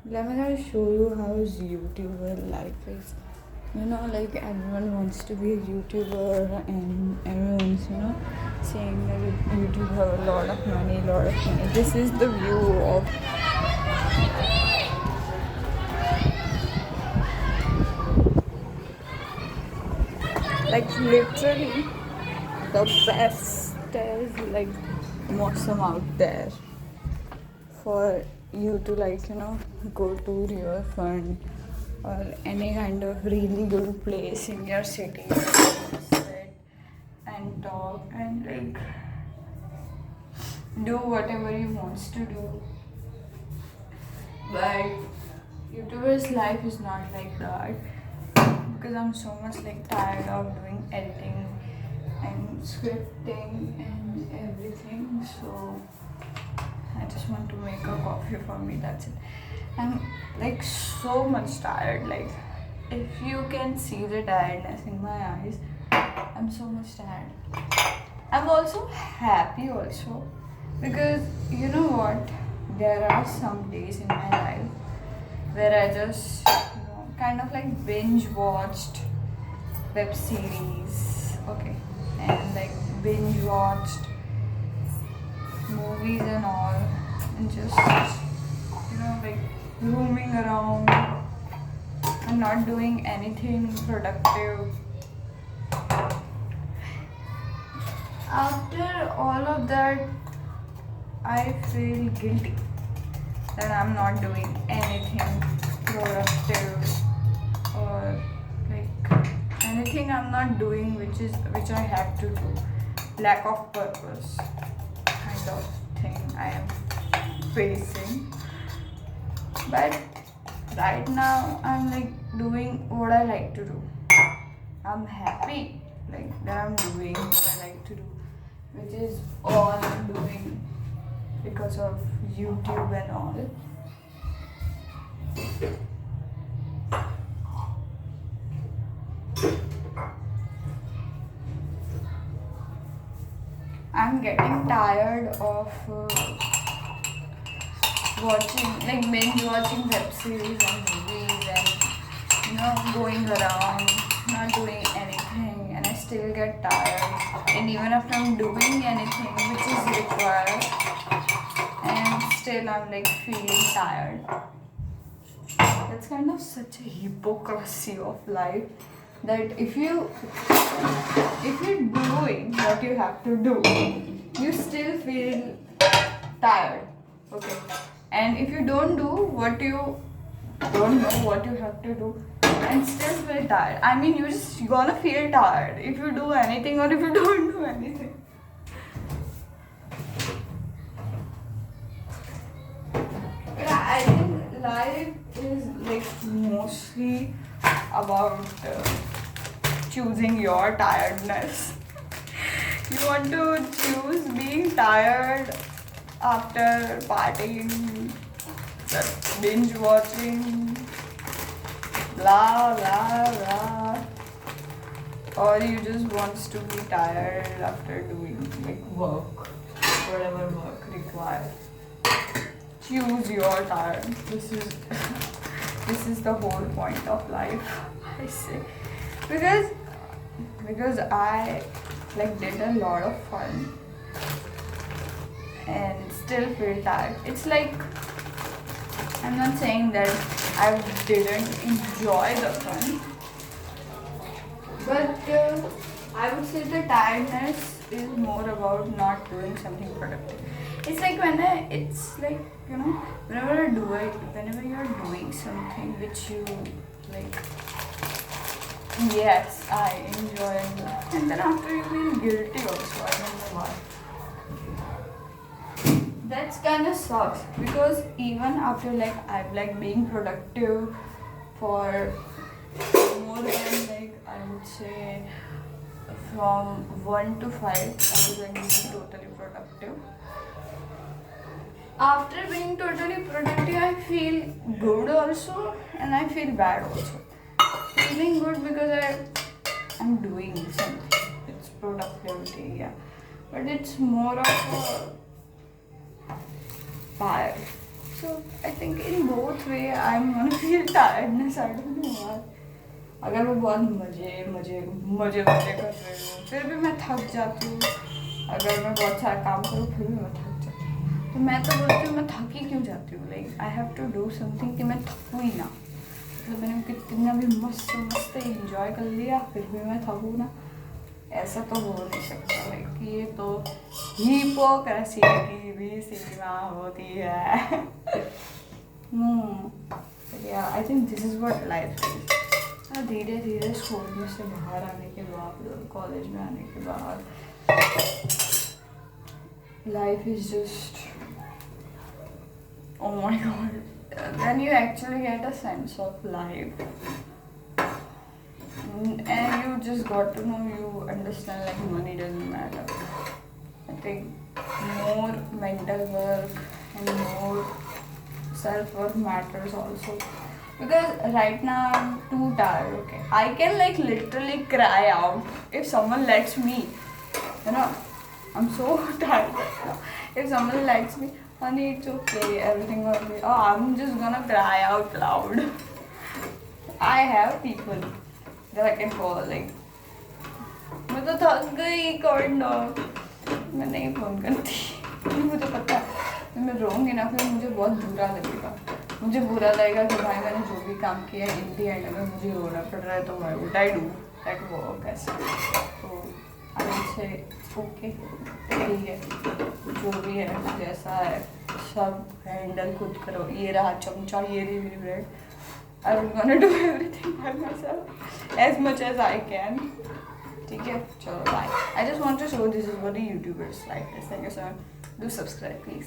Let me just show you how YouTuber life is. Like everyone wants to be a YouTuber, and everyone's, saying that YouTube have a lot of money, lot of money. This is the view of like literally the best is like Mosam out there for you to go to river front or any kind of really good place in your city, sit and talk and do whatever you wants to do. But YouTuber's life is not like that, because I'm so much tired of doing editing and scripting and everything. So I just want to make a coffee for me. That's it. I'm so much tired. If you can see the tiredness in my eyes, I'm so much tired. I'm also happy also, because you know what? There are some days in my life where I just kind of binge watched web series, okay, and binge watched movies and all, and just roaming around and not doing anything productive. After all of that, I feel guilty that I'm not doing anything productive, or anything I'm not doing which I have to do. Lack of purpose kind of thing I am facing. But right now I'm doing what I like to do. I'm happy that I'm doing what I like to do, which is all I'm doing because of YouTube and all. I'm getting tired of binge watching web series and movies, and going around, not doing anything, and I still get tired. And even if I'm doing anything which is required, and still I'm feeling tired. That's kind of such a hypocrisy of life, that if you're doing what you have to do, you still feel tired, okay, and if you don't do what you don't know what you have to do and still feel tired, I mean, you're just gonna feel tired if you do anything or if you don't do anything. Yeah, I think life is mostly about choosing your tiredness. You want to choose being tired after partying, just binge watching, blah blah blah, or you just wants to be tired after doing work, whatever work required. Choose your time. This is this is the whole point of life, I say, because I did a lot of fun and still feel tired. It's I'm not saying that I didn't enjoy the fun, but I would say the tiredness is more about not doing something productive. It's whenever you do it, whenever you're doing something which you like, yes, I enjoy it, and then after you feel guilty also. I don't know why. That's kind of sucks, because even after I'm being productive for more than I would say from 1 to 5, I was being totally productive. After being totally productive, I feel good also, and I feel bad also. Feeling good because I'm doing something. It's productivity, yeah. But it's more of a fire. So I think in both way I'm gonna feel tiredness. I don't know why. अगर मैं बहुत मजे मजे मजे मजे कर रही हूँ फिर भी मैं थक जाती हूँ. अगर मैं बहुत सारा काम करूँ फिर भी मैं थक जाती हूँ. तो मैं तो बोलती हूँ मैं थकी क्यों जाती हूँ. Like I have to do something कि मैं थकूँ ही ना. मतलब मैंने कितना भी मस्त मस्त इंजॉय कर लिया फिर भी मैं थकूँ ना. ऐसा तो हो नहीं सकता. लाइक ये तो हिपोक्रेसी की भी सीमा होती है. I think this is what life is. धीरे धीरे स्कूल में से बाहर आने के बाद कॉलेज में आने के बाद life is just oh my god, then you actually get a sense of life and you just got to know, you understand like money doesn't matter. I think more mental work and more self-worth matters also. Because right now I'm too tired, okay? I can like literally cry out if someone lets me. You know, I'm so tired right now. If someone lets me, honey, it's okay, everything will be. Oh, I'm just gonna cry out loud. I have people that I can call. Like, मैं तो थक गई करना. मैं नहीं phone करती. मुझे पता है मैं रोऊंगी ना फिर मुझे बहुत बुरा लगेगा. मुझे बुरा लगेगा कि भाई मैंने जो भी काम किया इन दी एंड अगर मुझे रोना पड़ रहा है तो why would I do that work ऐसे. तो आई से ओके ठीक है जो भी है जैसा है सब हैंडल खुद करो. ये रहा चमचा, ये रही मेरी bread. I am gonna do everything by myself as much as I can. ठीक है चलो bye. I just want to show this is what the YouTubers like this. Thank you so much. Do subscribe please.